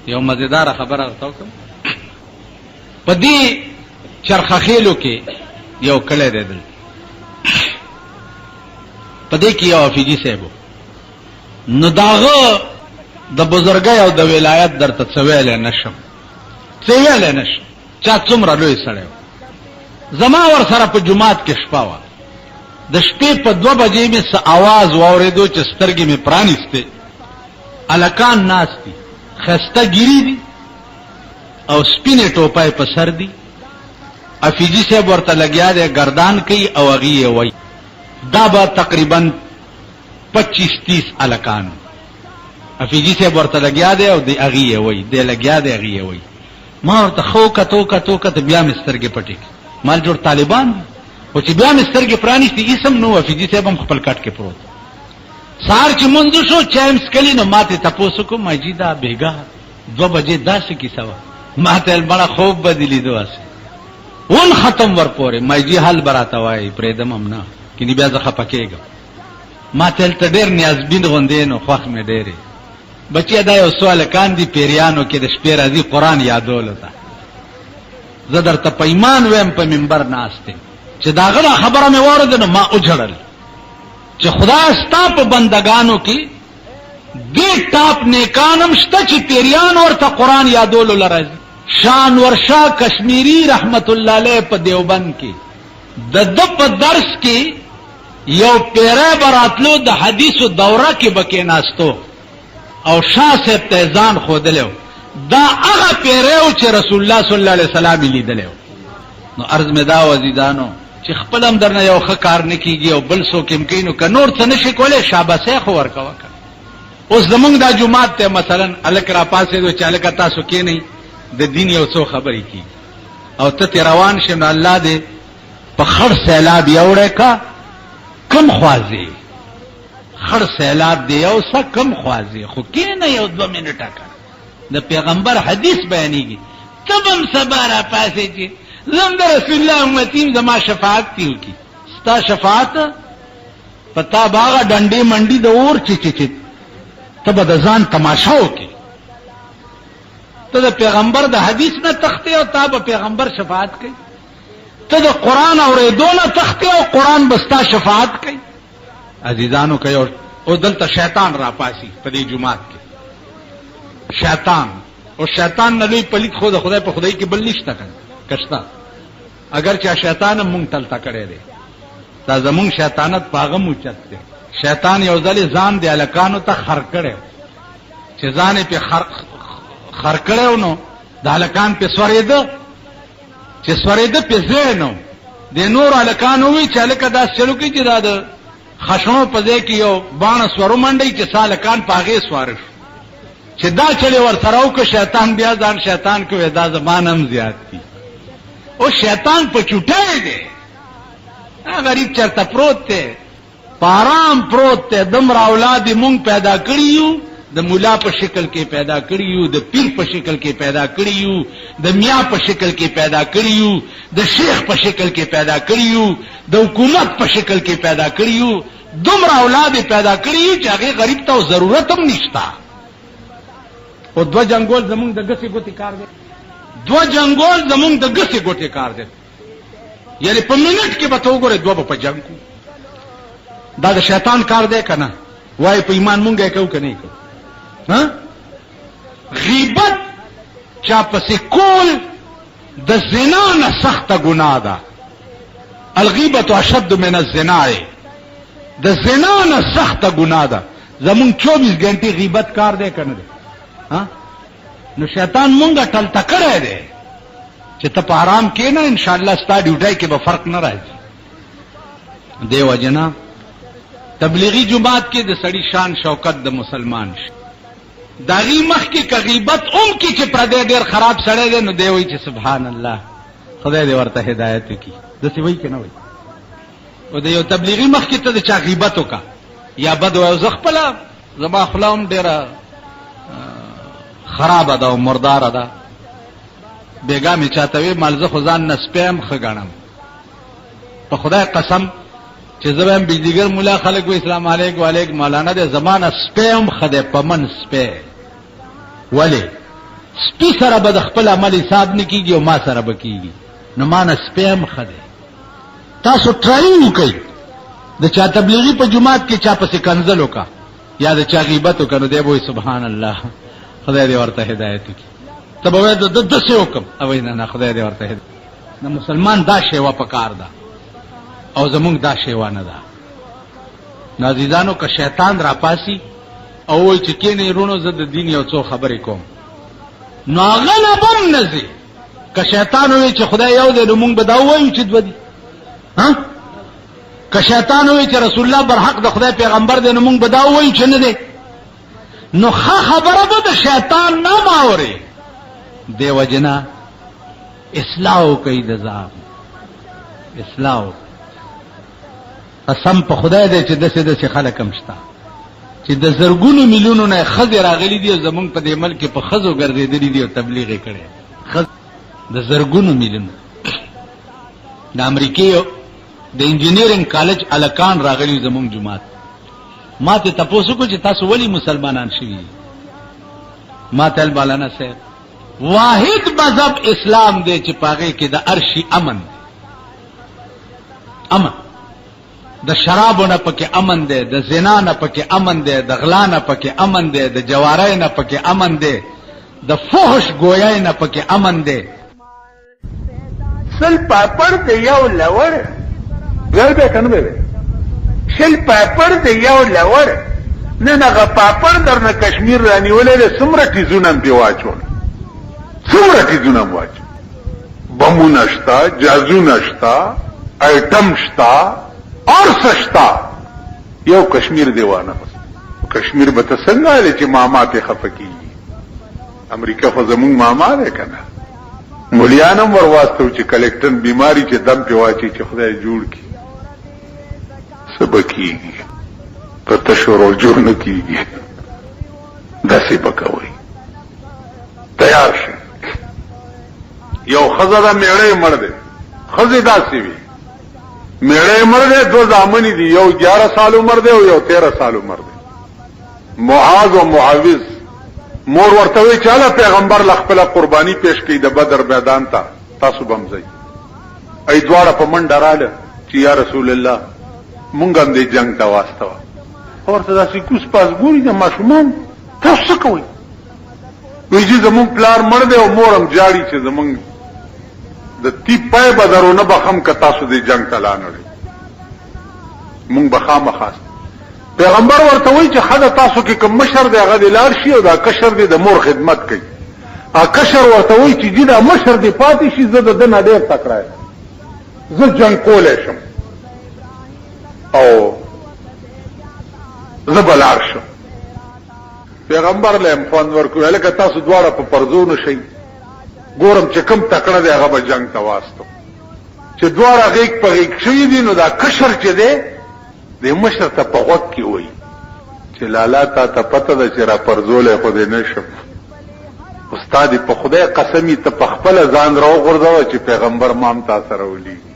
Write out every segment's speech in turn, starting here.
یو مزیدار خبره تاسو کوم په دې چرخخېلو کې یو کلی دی دل په دې کې یو حافظي صاحب نو داغه د بزرګۍ او د ولایت درته څه ویلی نشم چا څومره لوی سړی زما ور سره په جماعت کې شپه وه د شپې په 2 بجې مې څه आवाज واورېدو چې سترګې مې پرانیستې الکان ناست دي خسته ګیری دي او سپینې ټوپای په سر دي حافظي صاحب ورته لګیا دی گردان کوي او هغې یې وایي دا به تقریبا 25-30 الکان حافظي صاحب ورته لګیا دی او هغې یې وایي دی لګیا دی هغې یې وایي ما ورته خو کتو بیا مې سترګې پټې مال جوړ طالبان دي خو چې بیا مې سترګې پرانیستې اسم نو حافظي صاحب هم خپل کټ کې پروت سهار چې منځ شو چای مې څښلي نو ما ته تپوس وکړو ما جي دا بېګا 2 بجې داسې کیسه وه ما ته بڑا خوب به دې لیدو هسې اون ختم ورپورې ما جي حل به راته وایي پرېږدم هم نه کني بیا زه خفه کېږم ما ته هلته ډېر نیازبین غوندې نو خوښ مې ډېرې بچیا دا یو څو هلکان دي پیریانو کې د شپې راځي قرآن یادولو ته زه درته په ایمان ویم په منبر ناست یم چې د هغه دا خبره مې واورېده نو ما وجړل چې خدای ستا په بندګانو کې دې ټاپ نیکان هم شته چې پیریان ورته قرآن یادولو له راځي شانور شاه کشمیری رحمت الله علیه په دیوبند کې د ده په درس کې یو پیری به راتلو د حدیثو دوره کې به کېناستو او شاه صاحب ته ځان ښودلی دا هغه پیری و چې رسول الله صلی الله علیه وسلم یې لیدلی نو عرض مې دا وزیدانو چې خپل هم درنه یو ښه کار نه کېږي او بل څوک هم کوي نو که نور څه نه شي کولی شاباسۍ خو ورکوه که اوس زمونږ دا جومات ته مثلا هلک راپاڅېدو چې هلکه تاسو کېنئ د دین یو څو خبرې کېږي او ته ترې روان شې نو الله دې په خړ سیلاب یوړی که کم خوازې خړ سیلاب دی یو څه کم خوازې خو کېنه یو 2 منټه که د پیغمبر حدیث بیانېږي ته به هم سبا راپاڅې چې زم د رسول الله امتیم زما شفاعت تی وکي ستا شفاعت په تا به هغه ډنډې منډې د اور چې ته به د ځان تماشا وکړې ته د پیغمبر د حدیث نه تختې او تا به پیغمبر شفاعت کوي ته د قرآن اورېدو نه تختې او قرآن به ستا شفاعت کوي عزیزانو کوي او دلته شیطان راپاسي په دې جومات کې شیطان او شیطان نه لوی پلیت خو د خدای په خدای کې بل نشته که کشته اگر چا شیطان هم مونږ تلته کړی دی دا زمونږ شیطانت په هغه موچت دی شیطان یو ځلې ځان د هلکانو ته خر کړی چې ځان یې پې خر کړی نو د هلکان پې سورېده چې سورېده پې ځای نو د نورو هلکانو ووایي چې هلکه داسې چلو کوي چې دا د خشنو په ځای کې یو باڼه سورو منډئ چې څه هلکان په هغې سواره شو چې دا چلې ورسره وکړه شیطان بیا ځان شیطان کوي دا زمان هم زیات دي او شیطان په چوټی دی غریب چرته پروت دی په آرام پروت دی دومره اولاد یې مونږ پیدا کړي یو د مولا په شکل کې پیدا کړي یو د پیر په شکل کې پیدا کړي یو د میا په شکل کې پیدا کړي یو د شیخ په شکل کې پیدا کړي یو د حکومت په شکل کې پیدا کړي یو دومره اولاد یې پیدا کړي یو چې هغې غریب ته ضرورت هم نشته او 2 جنګول زمونږ د ګسې ګوتې کار دی 2 جنګول زمونږ د ګسې ګوتې کار دی یعنی په منټ کې به ته وګورې 2 به په جنګ کو دا د شیطان کار دی که نه وایي په ایمان مونږ یې کوو که نه یې کوو غیبت چا پسې کول د زنا نه سخته ګناه ده الغیبت اشد من الزنا د زنا نه سخته ګناه ده زمونږ 24 غنټې غیبت کار دی که نه دی نو شیطان مونږه ټلته کړی دی چې ته په آرام کېنه انشاءالله ستا ډیوټۍ کې به فرق نه راځي دې وجې نه تبلیغي جماعت کې د سړي شان شوکت د مسلمان شي د هغې مخکې که غیبت هم کي چې پردی ډېر خراب سړی دی نو دی وایي چې سبحان الله خدای دې ورته هدایت وکړي داسې وایي که نه وایي او د یو تبلیغي مخکې ته د چا غیبت وکړه یا بد وایي زه خپله زما خوله هم ډېره خرابه ده او مرداره ده بیګا مې چاته وی مال زه خو ځان نه سپی هم ښه ګڼم په خدای قسم چې زه به هم بجلیګر ملا خلک وی اسلام علیک وعلیک مولانا دی زما نه سپی هم ښه دی په من سپی ولې سپی سره به د خپل عمل حساب نه کیږي او ما سره به کیږي. نو ما نه سپی هم ښه دی. تاسو ټرای وکئ د چا تبلیغي په جماعت کې چا پسې کنځل وکړه یا د چا غیبت وکړه نو دی به وایي سبحان الله خدای دې ورته هدایت وکړي. ته به وایې د داسې وکړم او نه نه خدای دې ورته هدایت. د مسلمان دا شیوه پکار ده او زمونږ دا شیوه نه ده. نو عزیزانو که شیطان را پاسی او وایي چې کینې رونو زه د دین یو څو خبرې کوم نو هغه نه بم نه ځي. که شیطان وایي چې خدای یو دی نو مونږ به دا ووایو چې دوه دي. که شیطان وایي چې رسول الله برحق د خدای پیغمبر دی نو مونږ به دا ووایو چې نه دی. نو ښه خبره به د شیطان نه ماورې. دې وجنه اصلاح وکړئ د ځان اصلاح وکړئ. قسم په خدای دی چې داسې داسې خلک هم شته چې د زرګونو میلیونو نه ښځې راغلي دي او زمونږ په دې ملک کې په ښځو ګرځېدلي دي او تبلیغ یې کړی د زرګونو میلیونو. د امریکې د انجینیرنګ کالج الکان راغلي زمونږ جماعت. ما ته تپوس وکړو چې تاسو ولې مسلمانان شوي؟ ما ته مولانا صاحب واحد مذهب اسلام دی چې په هغې کې د هر شي امن دی. امن د شرابو نه پکې امن دی، د زنا نه پکې امن دی، د غلا نه پکې امن دی، د جوارۍ نه پکې امن دی، د فحش گویای نه پکې امن دی. سل پاپړ د یو لور ول به کنه به شل پاپړ د یو لور نه نه پاپړ درنه کشمیر رانیولې سمره تیزونه دی واچول سمره تیزونه واچ بمونه شتا جازونه شتا ایټم شتا اور سشتا یو کشمیر دیوانه کشمیر به څنګه لري چې ماما ته خفقي امریکا خو زمون ماما ده کنه مولیانم ورواستو چې کلکټن بیماری چې دم په واچي چې خدای جوړ کی سبکیږي په تشورو جوړ نه کیږي داسې بکوي تیار شي. یو خزه میړې مړ ده خزه داسې وي میړې مړ ده دو ځامنې دي یو 11 سال عمر ده او یو 13 سال عمر ده. معاذ او معاوض مور ورته وی چاله پیغمبر لخپله قربانی پیش کړي د بدر میدان ته تاسو بمځي ای دواړه په منډه رااله چې یا رسول الله مونږ هم دې جنگ ته واستو ورته داسې کوس پاس ګوري د ماشومان تاسو څه کوئ وی چې زمونږ پلار مړ دی او مور هم جاړي چې زمونږ د تی پای بدرونه بخم که تاسو دې جنگ ته لانړي مونږ بخامه خاص پیغمبر ورته وی چې خدای تاسو کې کوم مشر دی هغه لار شي او دا کشر دی د مور خدمت کوي. ا کشر ورته وی چې دا مشر دی پاتې شي زه د نه ډیر تکړه زه جنگ کولای شم او زه بلار شم. پیغمبر له امفان ورکوي لکه تاسو دواړه په پرزو نشئ ګورم چې کوم تکړه دی هغه به جنگ ته واستو چې دواړه غیږ په غیږ شوي دي نو دا کشر چې دی د مشر ته په غوږ کې وایي چې لالا تا ته پته ده چې را پرزولی خو دې نشم استاد په خدای قسمی ته په خپله ځان راوغورځوه چې پیغمبر مام تا سره ولیږي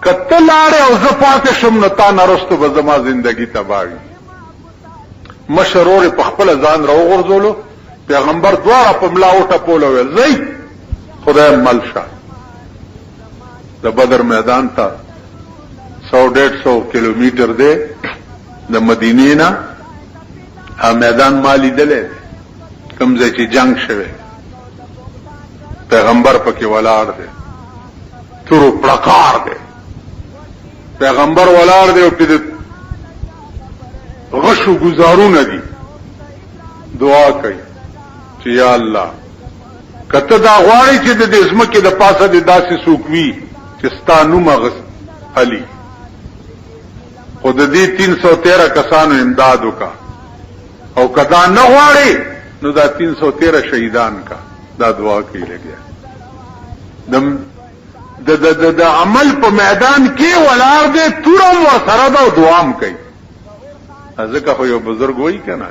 که ته لاړې او زه پاتې شم نو تا نه رستو به زما زندګي تباه وي. مشر ورې په خپله ځان راوغورځولو پیغمبر دواړه په ملا وټپول ویل ځئ خدای مل شه. د بدر میدان ته 100-150 کیلومیټر دی د مدینې نه میدان ما لیدلی کوم ځای چې جنگ شوی پیغمبر پکې ولاړ دی تورو پړکار دی پیغمبر ولاړ دی او پې غشو گزارونه دي دعا کوي چې یا الله کته دا غواړي چې د دې ځمکې د پاسه د داسې څوک وي چې ستا نوم علي خو د دې 313 کسانو امداد وکا او کدا نه غواړي نو دا 313 شهیدان کا دا دعا کوي لګیا د عمل په میدان کې ولار دې تورم ور سره دا دعام کوي. ځکه خو یو بزرګ وایي کنه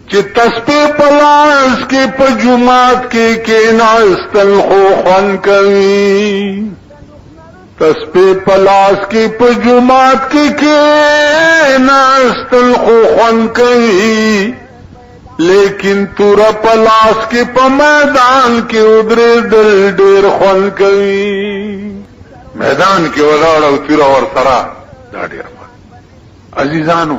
چې تسبیح پلاس کې په جمعات کې کېناستل خو خوان کوي تسبیح پلاس کې په جمعات کې کېناستل خو خوان کوي لیکن تورا پلاس کې په میدان کې ودرې دل ډېر خوند کوي. میدان کې ولاړ او تورا ور سره دا ډېر خوند. عزیزانو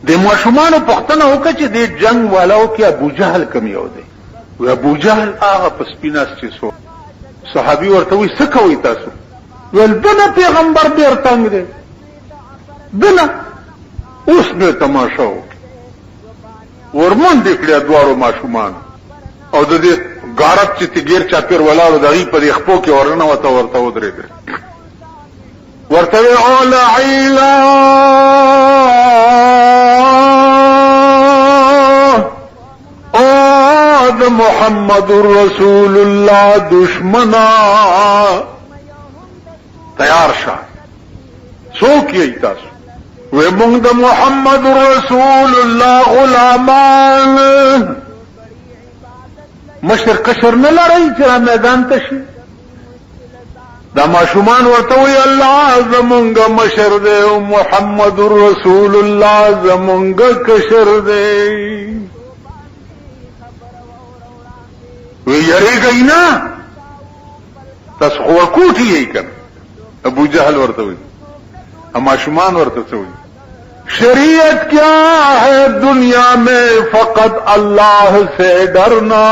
د ماشومانو پښتنه وکړه چې د جنگ والاو کې ابو جهل کم یو دی. و ابو جهل هغه په سپیناس چې سو صحابي ورته وي څه کوي تاسو؟ ول دنه پیغمبر ډېر تنگ دی دنه. اوس به تماشا وکړي ورمنډې کړې دواړو ماشومان او د دې غارت چې تګیر چاپیر ولاړو دغې په دې خپو کې ورنه ورته ودرېږي. ورته او لعیلا او د محمد رسول الله دشمنا تیار شه. څوک یې تاسو؟ وی مونږ د محمد رسول الله غلامان. مشر کشر نه لرئ چې میدان ته شي؟ دا ماشومان ورته وی الله زمونږ مشر دی او محمد رسول الله زمونږ کشر دی. وی یریږئ نه تاسو خو ورکوټي یې کنه. ابو جهل ورته وی ماشومان ورته څه وی شریعت کیا ہے دنیا میں فقط اللہ سے ڈرنا.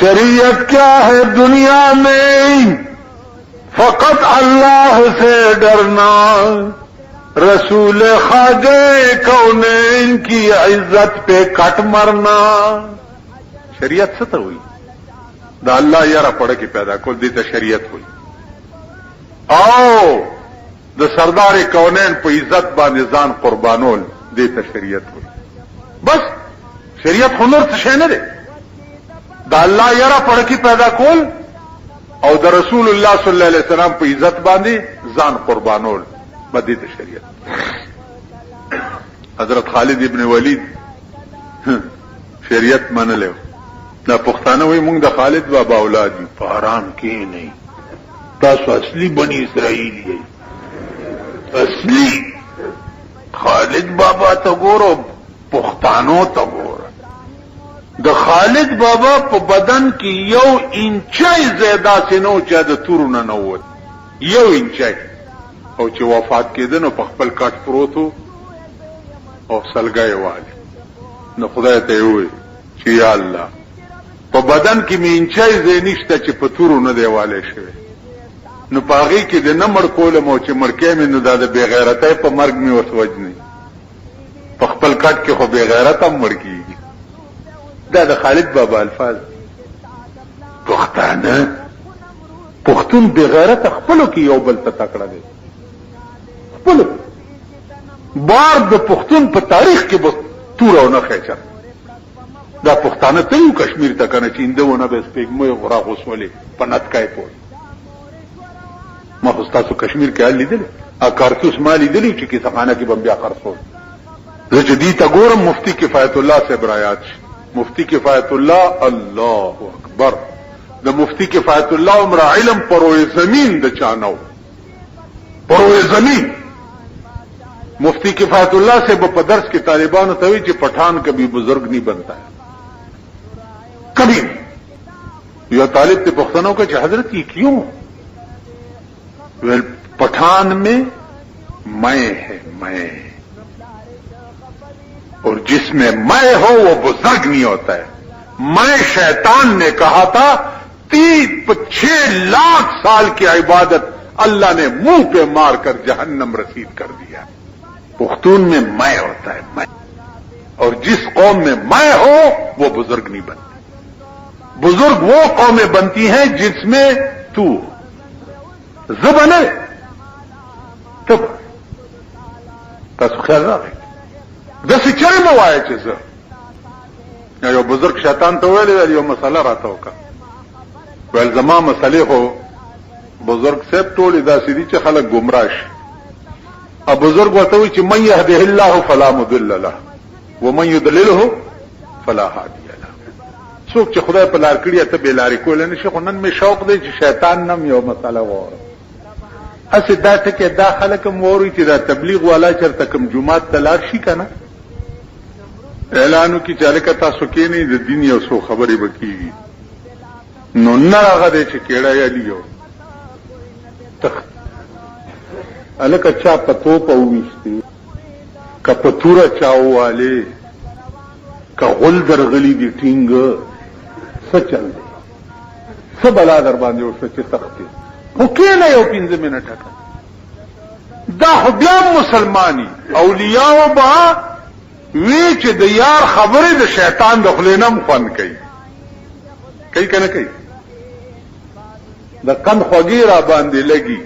شریعت کیا ہے دنیا میں فقط اللہ سے ڈرنا. رسول خواجہ کونین کی عزت پہ کٹ مرنا. شریعت څه ته وایي؟ دا الله یاره پړه کې پیدا کول دي ته شریعت وایي. او د سردار کونین په عزت باندې ځان قربانول دې ته شریعت وایي. بس شریعت خو نور څه شی نه دی. د الله یاره پړه کې پیدا کول او د رسول الله صلی الله علیه وسلم په عزت باندې ځان قربانول به دې ته شریعت. حضرت خالد ابن ولید شریعت منلو. دا پښتانه وایي مونږ د خالد بابا اولاد یو. په حرام کې نه تاسو اصلي بني اسرائیل یې. اصلي خالد بابا ته ګورو پښتانو ته ګورو. د خالد بابا په بدن کې 1 انچای زیاده سينو چې د تورونه نه ووت. 1 انچای. او چې وفات کېده نو په خپل کټ پروتو او سلګای واله. نو خدای ته وی چې یا الله په بدن کې مې انچای زینشته چې په تورو نه دیواله شوی. نو پاغي کې د نمړ کولم او چې مړکې مې نو د بے غیرتۍ په مرګ مې وسوجنی. په خپل کټ کې خو بے غیرت هم مړ کیږي. دا د خالد بابا الفاظ. پښتون بے غیرت خپلو کې یو بل ته تکړه دی. خپل بار د پښتون په تاریخ کې به تور او نه خېچا. دا پښتانه ته یو کشمیر ته کنه چې اندونه به سپېګمې غرا غوسولې پنات کای پوي. ما خو تاسو کشمیر کې لیدل ا کارتوس ما لیدلی چې کیسه خانه کې بم بیا خرڅول. زه جدي تا ګورم مفتی کفایت الله صاحب رایات. مفتی کفایت الله الله اکبر. د مفتی کفایت الله عمر علم پروي زمين د چانو پروي زمين. مفتی کفایت الله سے په درس کې طالبانو ته وی چې پठान کبھی بزرگ نہیں بنتا ہے کبھی. یو طالب ته پښتنو کې چې حضرت یہ کیوں؟ پठान میں میں ہے میں اور جس میں میں ہو وہ بزرگ نہیں ہوتا ہے. میں شیطان نے کہا تھا 6 लाख साल की इबादत अल्लाह ने मुंह पे मार कर जहन्नम रसीद कर दिया. पुख्तून में मैं होता है मैं. और जिस कौम में मैं हो वो बुजुर्ग नहीं बनती. बुजुर्ग वो कौमें बनती हैं जिसमें तू बने तब तاسو خیال راغی د څه چره مو وایي چې زه یو بزرگ شیطان ته ویل یو مسله راته وکړه. ول زما مسلې هو بزرگ صاحب ټول داسې دي چې خلک گمراه شي. ا بزرگ ورته وي چې من يهده الله فلا مضل له ومن يضلله فلا هادي له. څوک چې خدای په لار کړی ته به لارې کول نه شي. خو نن می شوق دی چې شیطان نم یو مسله وره اسه دا ټکي دا خلک موري چې دا تبلیغ والا چرته کوم جمعات تلار شي کنه اعلانو کی چالک تاسو کې نه د دین یو څو خبرې وکړي نو نه هغه دې چې کېړه یالیو تخت الکه چا پتو پوښتي کپتوره چاواله کغل درغلی دی ټینګ څه چل دی څه بلا در باندې او څه تختی خو کله یو 15 منټه دا خو بیا مسلمانی اولیاء با وی چې د یار خبره د شیطان د خلینم خوان کوي کنه کوي د کم خوږی را باندې لګي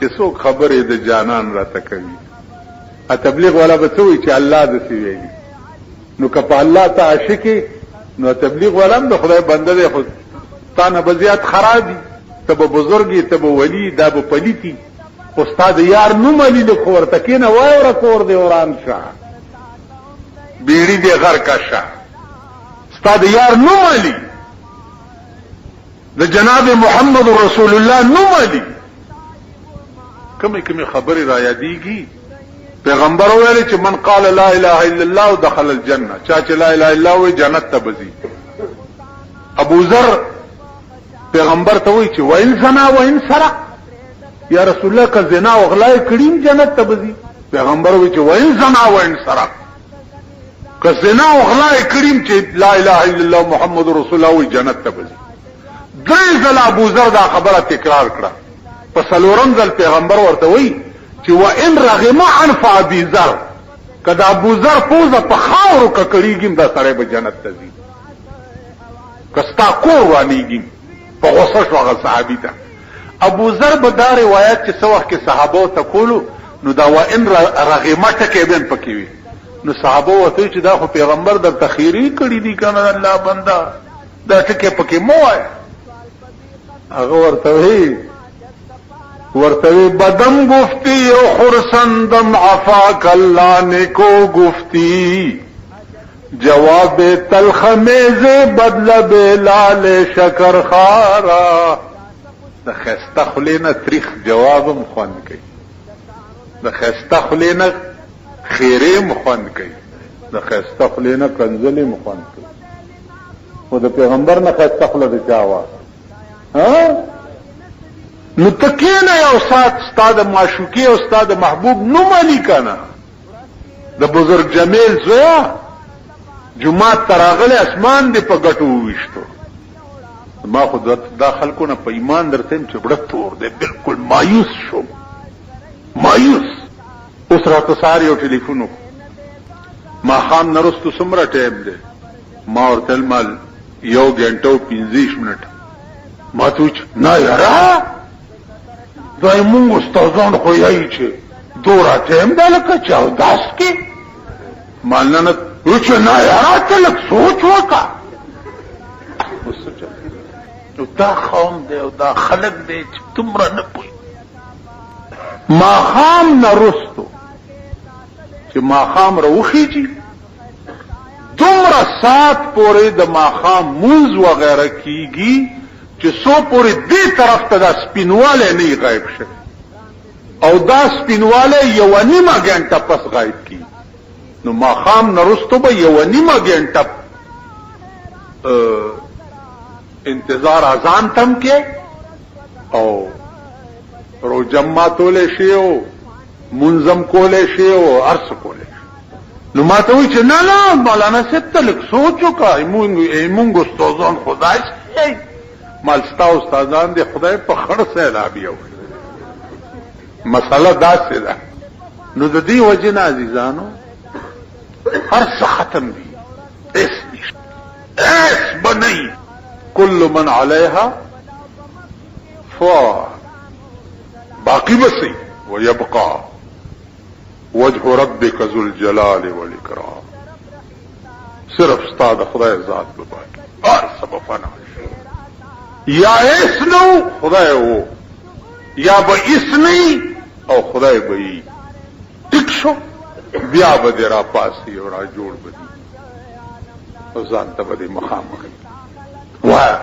چې څوک خبره د جانان را تکوي ا تبلیغ والا به څوی چې الله د سی ویلي نو کپ الله ته عاشقي نو تبلیغ والا هم د خدای بنده دی خو تانه بزیات خرابي تب بزرګي تب ولی دا به پلیتی استاد یار نو ملي له خورته کینه وای ور کور دی وران شاه بیڑی دی غر کا شاه استاد یار نو ملي د جناب محمد رسول الله نو ملي کمی خبر را یادیږي پیغمبر ویل چې من قال لا اله الا الله دخل الجنه چا چې لا اله الا الله وي جنت ته بزي ابو ذر پیغمبر ته وی چې وین زنا وین سرق یا رسول الله که زنا او غلا کړیم جنت ته بزي پیغمبر وی چې وین زنا وین سرق که زنا او غلا کړیم چې لا اله الا الله محمد رسول الله وی جنت ته بزي درې ځله ابو ذر دا خبره تکرار کړه په څلورم ځل پیغمبر ورته وی چې وان رغم عن ابي ذر کدا ابو ذر پوزه په خاورو ککړیږم دا سره به جنت ته ځي کستا کور وانیږي په غوسه شو هغه صحابي ته ابو ذر به دا روایت چې څو وخت کې صحابه ته کولو نو دا وان رغم ټکه بین پکې وي نو صحابه وته چې دا خو پیغمبر د تخیری کړی دي کنه الله بندا دا ټکه پکې مو وای هغه ورتوی بدم گفتی و خرسندم عفاک اللہ نے کو گفتی جواب تلخ میز بدلب لال شکر خارا دا خیستا خلینا تریخ جوابم خوند کئی دا خیستا خلینا خیریم خوند کئی دا خیستا خلینا کنزلیم خوند کئی و دا پیغمبر نا خیستا خلد چاوا نو تکینا یو سات استاد معشوقی او استاد محبوب نو مالی کنا د بزرگ جمیل زویا جمعه تراغله اسمان دی په غټو وشتو ما خود دا خلکونه په ایمان درته چې بڑا تور دی بالکل مایوس شو مایوس اوس راته ساری او ټلیفون ما خام نرستو سمره ټیم دی ما ورته مال یو غنټو 15 منټ ما ته نه یارا دای مونږ استادان خو یای چې دورا ټیم دلته چاو داس کې مالنه وچ نه یارا تلک سوچ وکا نو دا خام دی او دا خلق دی چې تمره نه پوي ما خام نرستو چې ما خام روخیږي دومره سات پورې د ما خام موز وغیرہ کیږي چې سو پوری دی طرف ته دا سپینواله نه غایب شي او دا سپینواله یو نیمه غنټه پس غایب کی نو ما خام نرستو به یو نیمه غنټه انتظار اذان تم کې او روجما توله شی او منظم کوله شی او ارس کوله نو ما ته وی چې نه مولانا ستلک سوچو کا ایمونګ استادان خدای شي مالستا استادان دی خدای په خړ سیلابي او مسله دا سره نو د دې وجه نه عزیزانو هر څه ختم دي اس بني كل من عليها فان باقی بسي ويبقى وجه ربك ذو الجلال والاكرام صرف استاد خدای ذات به باقی هر سبب فنا یا اسنو خدای وو یا به اسنی او خدای به ټیک شو بیا به را پاسي او را جوړ بدی او ځان ته به مخام کوي وای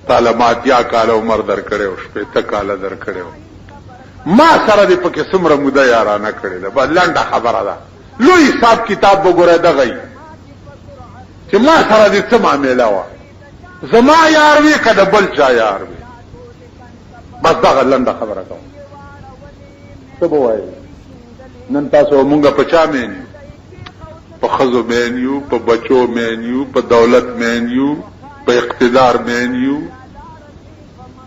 تعالی ما 10 کال عمر در کړو شپه ته کال در کړو ما سره دې پکې څومره موده یارانه کړې ده بس لنډه خبره ده لوی حساب کتاب وګوره دغه چې ما سره دې څه معامله وه زما یار وي که د بل چا یار وي بس دغه لنډه خبره کوم څه به وایي نن تاسو مونږ په چا مین یو په ښځو مین یو په بچو مین یو په دولت مین یو په اقتدار مین یو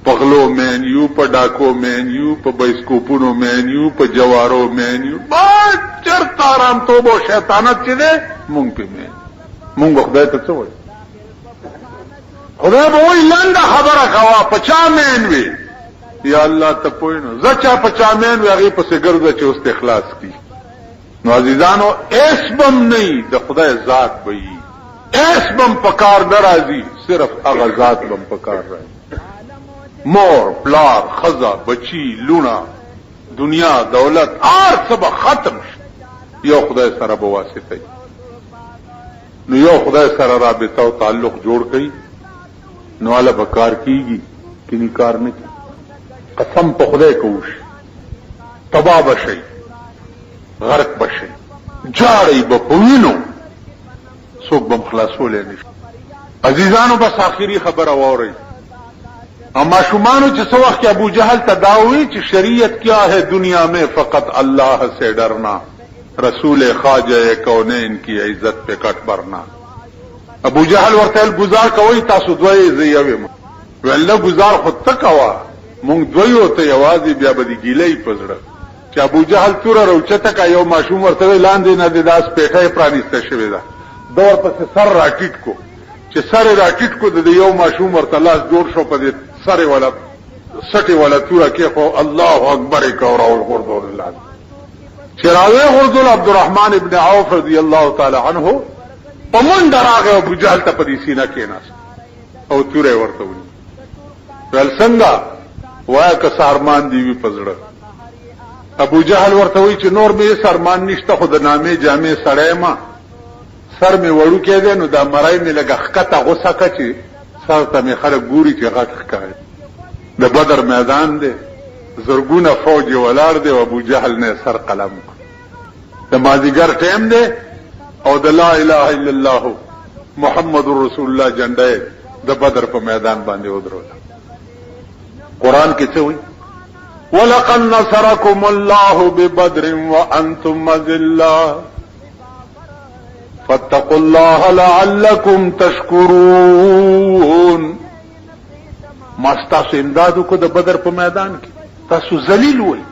په غلو مین یو په ډاکو مین یو په بایسکوپونو مین یو په جوارو مین یو بس چرته آرام توب او شیطانت چې دی مونږ پې مین مونږ خدای ته څه وایي خدای به وایي لنډه خبره کوه په چا مین وي یا الله ته پوه نو زه چا په چا مین وي هغې پسې ګرځه چې اوس اخلاص کړي نو عزیزانو ایس بم نه د خدای ذات به وي ایس بم په کار نه راځي صرف هغه ذات بم په کار راځي مور پلار خزا بچی لونا دنیا دولت هر څه به ختم شي یو خدای سره به واسطه نو یو خدای سره رابطه او تعلق جوړ کړي نو والا به کار کیږي کینی کار نه کی قسم په خدای کوش تباہ بشي غرق بشي جاړي به پوینو څوک بم خلاصولې نشي عزیزانو بس آخري خبره ووري اما شمانو چې څو وخت ابو جہل تداوی چې شریعت کیا ہے دنیا میں فقط اللہ سے ڈرنا رسول خواجہ کونین کی عزت پہ کٹ برنا ابو جہل ورته گزار کوي تاسو دوی زیوي ولله گزار خود تکوا مونږ دوی او ته یوازې بیا به دی ګیلې پزړه چې ابو جہل تور روچته کا یو ماشوم ورته لاندې نه د داس پیټه پرانیسته شوی دا دور پس سر راټیټ کو چې سر راټیټ کو د یو ماشوم ورته لاس جوړ شو په سره ولا سټي ولا تورا کې خو الله اکبر کورا او غردور الله چراوی غردول عبدالرحمن ابن عوف رضی الله تعالی عنہ پمن دراغه ابو جهل ته په سینه کې ناس او تورې ورته ونی ول څنګه وای که سارمان دی وی پزړه ابو جهل ورته وی چې نور به سارمان نشته خو د نامې جامې سړی ما سر می وړو کې ده نو دا مړای می لګه خکته غوسه کچي سر ته می خلک ګوري چې غټ ښکاري د بدر میدان دی زرګونه فوج ولاړ دی او ابو جهل نه سر قلم د مازیګر ټیم دی او د لا اله الا الله محمد رسول الله جنډه د بدر په میدان باندې ودرول قران کې څه وایي ولقد نصركم الله ببدر وانتم ذلة فاتقوا الله لعلكم تشكرون ما ستاسو امدادو کو د بدر په میدان کې تاسو ذلیل وای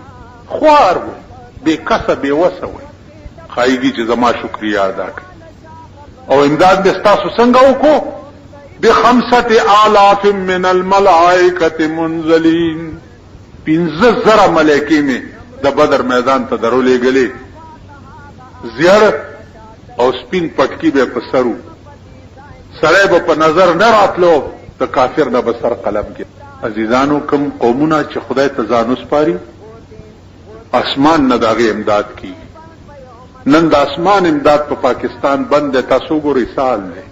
خوار وای بے کسب بے وسه وای خایږي چې زما شکریا ادا کړئ او امداد به تاسو څنګه وکړو ب5000 من الملائکه منزلین 15000 ملائکه می د بدر میدان ته درولې غلې زیړ او سپین پټکی به په سرو سړی به په نظر نه راتلو د کافر نه بسر قلم کې عزیزانو کوم قومونه چې خدای ته ځان وسپاري اسمان نه داغه امداد کی نن د اسمان امداد په پاکستان بند تاسو ګوري سال دی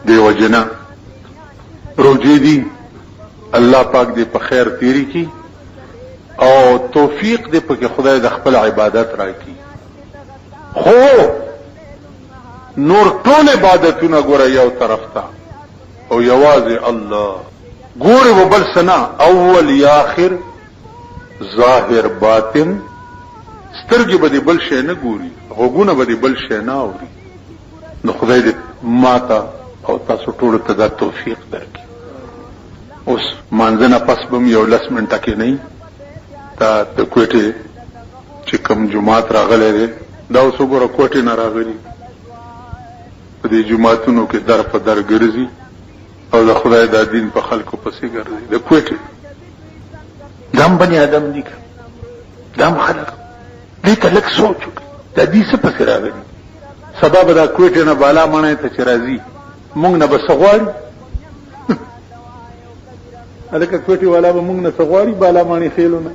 دیو جنا روجي دي الله پاک دې په خیر تیری کی او توفیق دې په خدای د خپل عبادت راکړي خو نور ټول عبادتونه ګوره یو طرف ته او یوازې الله ګوره وبل سنا اول یا اخر ظاهر باطن سترګې به بل شي نه ګوري غوګونه به بل شي نه اوري نو خدای دې ماته او تاسو ټول ته دا توفیق درکړي اوس مانځنه پس بم یو لس منټه کې نه تا د کوټې چې کوم جمعات راغلی دی دا اوس وګوره کوټې نه راغلي په دې جمعاتونو کې در په در ګرځي او د خدای د دین په خلکو پسې ګرځي د کوټې دام بني آدم دي دام خلک دې ته لږ سوچ وکړي د دې څه پسې راغلي سبا به دا کوټې نه بالا مڼې ته چې راځي مونږ نه به څه غواړي هلکه کوټې والا به مونږ نه څه غواړي بالا مڼې خېلو نه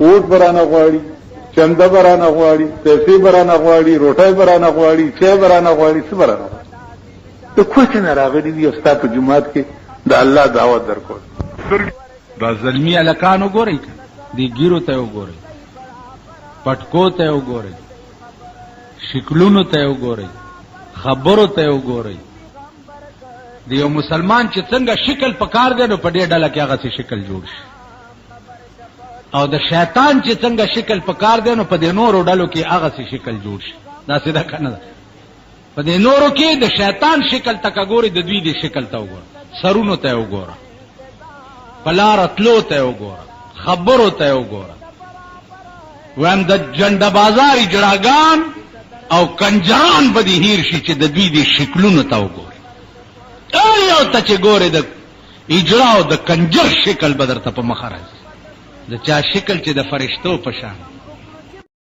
اوټ برانه غواړي چنده برانه غواړي پیسې برانه غواړي روټۍ برانه غواړي چای برانه غواړي څه برانه غواړي د کوټې نه راغلي دي او ستا په جومات کې د الله دعوت درکول دا ظلمي الکانو ګورئ دی ګیرو ته وګورئ، پټکو ته وګورئ، شکلونو ته وګورئ، خبرو ته وګورئ. د یو مسلمان چې څنګه شکل پکار دی نو په دې ډله کې هغه څه شکل جوړ شي، او د شیطان چې څنګه شکل پکار دی نو په دې نورو ډلو کې هغه څه شکل جوړ شي. دا سیده کنه ده. په دې نورو کې د شیطان شکل تک ګوري، د دوی د شکل ته وګوره، سرونو ته وګوره، پلار اتلو ته وګوره، خبرو ته وګوره. ویم د جنډه بازاري جړاګان او کنجران به دې هیر شي چې د دوی د شکلونو ته وګوري. یو ته چې ګورې د اجرا او د کنجر شکل به درته په مخه راځي، د چا شکل چې د فرشتو په شان